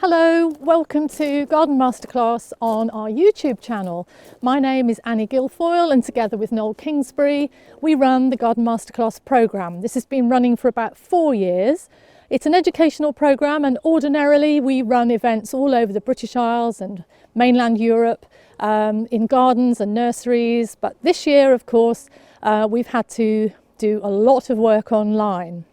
Hello, welcome to Garden Masterclass on our YouTube channel. My name is Annie Guilfoyle and together with Noel Kingsbury we run the Garden Masterclass programme. This has been running for about 4 years. It's an educational programme and ordinarily we run events all over the British Isles and mainland Europe in gardens and nurseries, but this year of course we've had to do a lot of work online.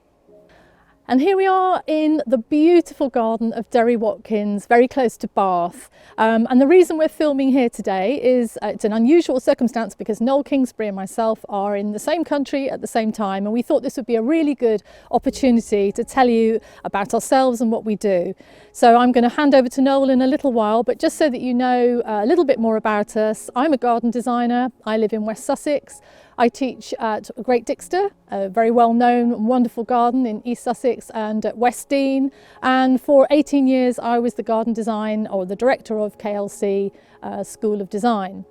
And here we are in the beautiful garden of Derry Watkins, very close to Bath. And the reason we're filming here today is it's an unusual circumstance because Noel Kingsbury and myself are in the same country at the same time, and we thought this would be a really good opportunity to tell you about ourselves and what we do. So I'm going to hand over to Noel in a little while, but just so that you know a little bit more about us, I'm a garden designer. I live in West Sussex. I teach at Great Dixter, a very well-known and wonderful garden in East Sussex, and at West Dean. And for 18 years I was the garden design or the director of KLC School of Design.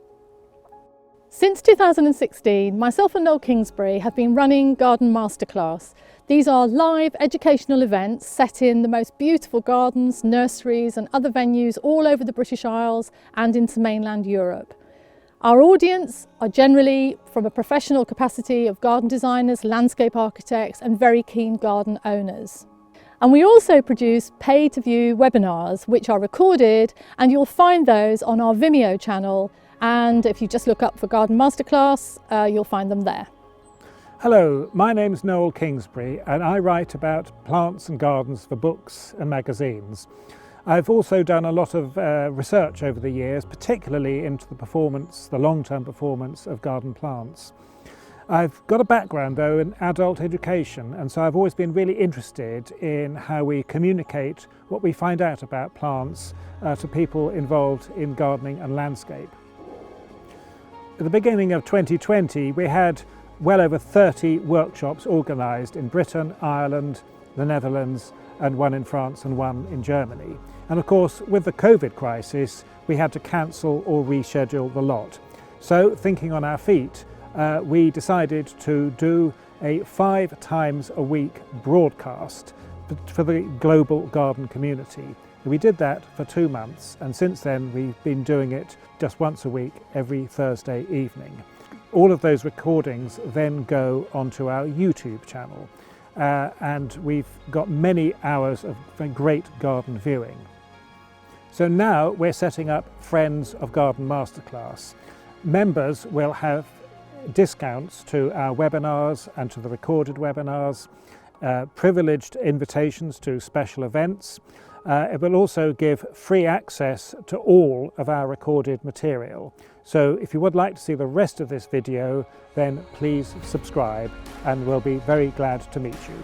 Since 2016, myself and Noel Kingsbury have been running Garden Masterclass. These are live educational events set in the most beautiful gardens, nurseries and other venues all over the British Isles and into mainland Europe. Our audience are generally from a professional capacity of garden designers, landscape architects and very keen garden owners. And we also produce pay-to-view webinars which are recorded, and you'll find those on our Vimeo channel, and if you just look up for Garden Masterclass you'll find them there. Hello, my name's Noel Kingsbury and I write about plants and gardens for books and magazines. I've also done a lot of research over the years, particularly into the long-term performance of garden plants. I've got a background though in adult education, and so I've always been really interested in how we communicate what we find out about plants to people involved in gardening and landscape. At the beginning of 2020 we had well over 30 workshops organised in Britain, Ireland, the Netherlands and one in France and one in Germany. And of course, with the COVID crisis, we had to cancel or reschedule the lot. So, thinking on our feet, we decided to do a 5 times a week broadcast for the global garden community. We did that for 2 months, and since then we've been doing it just once a week, every Thursday evening. All of those recordings then go onto our YouTube channel. And we've got many hours of great garden viewing. So now we're setting up Friends of Garden Masterclass. Members will have discounts to our webinars and to the recorded webinars, privileged invitations to special events. It will also give free access to all of our recorded material. So if you would like to see the rest of this video, then please subscribe and we'll be very glad to meet you.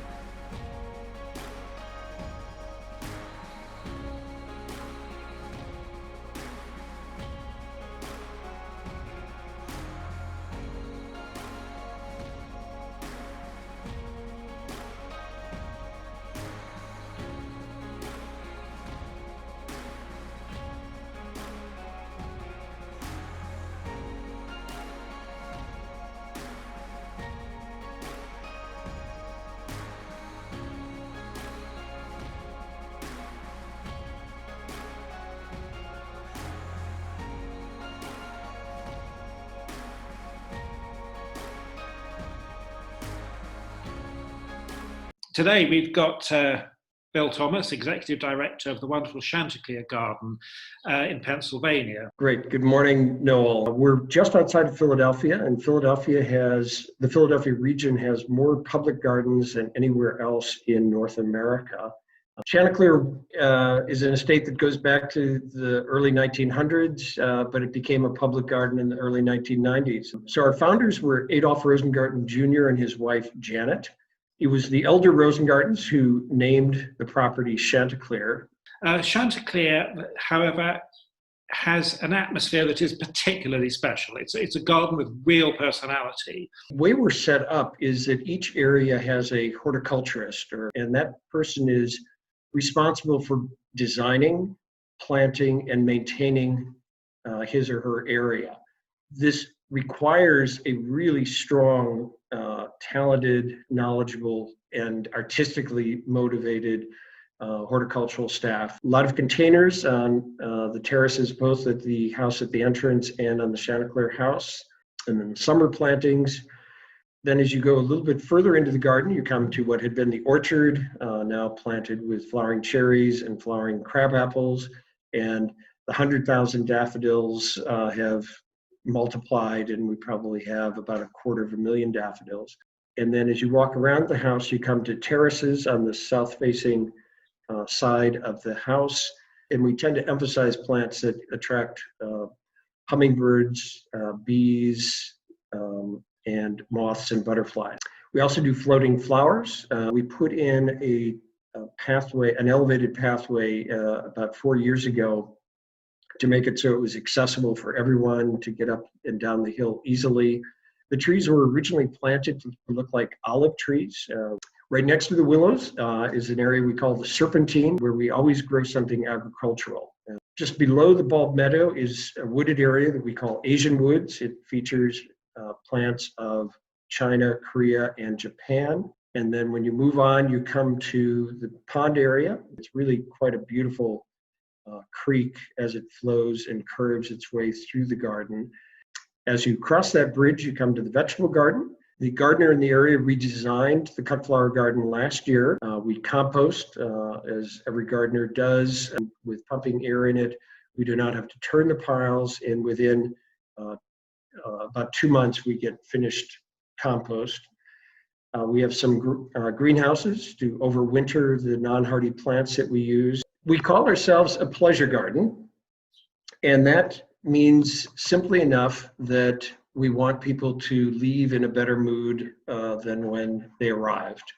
Today we've got Bill Thomas, Executive Director of the wonderful Chanticleer Garden in Pennsylvania. Great. Good morning, Noel. We're just outside of Philadelphia, and the Philadelphia region has more public gardens than anywhere else in North America. Chanticleer is an estate that goes back to the early 1900s, but it became a public garden in the early 1990s. So our founders were Adolph Rosengarten Jr. and his wife, Janet. It was the elder Rosengartens who named the property Chanticleer. Chanticleer, however, has an atmosphere that is particularly special. It's a garden with real personality. The way we're set up is that each area has a horticulturist, and that person is responsible for designing, planting, and maintaining his or her area. This requires a really strong, talented, knowledgeable, and artistically motivated horticultural staff. A lot of containers on the terraces, both at the house at the entrance and on the Chanticleer house, and then summer plantings. Then as you go a little bit further into the garden, you come to what had been the orchard, now planted with flowering cherries and flowering crab apples. And the 100,000 daffodils have multiplied, and we probably have about 250,000 daffodils. And then as you walk around the house, you come to terraces on the south-facing side of the house. And we tend to emphasize plants that attract hummingbirds, bees, and moths and butterflies. We also do floating flowers. We put in a pathway, an elevated pathway about 4 years ago to make it so it was accessible for everyone to get up and down the hill easily. The trees were originally planted to look like olive trees. Right next to the willows is an area we call the Serpentine, where we always grow something agricultural. Just below the bulb meadow is a wooded area that we call Asian woods. It features plants of China, Korea, and Japan. And then when you move on, you come to the pond area. It's really quite a beautiful creek as it flows and curves its way through the garden. As you cross that bridge, you come to the vegetable garden. The gardener in the area redesigned the cut flower garden last year. We compost, as every gardener does, with pumping air in it. We do not have to turn the piles, and within about 2 months, we get finished compost. We have some greenhouses to overwinter the non-hardy plants that we use. We call ourselves a pleasure garden, and that means simply enough that we want people to leave in a better mood than when they arrived.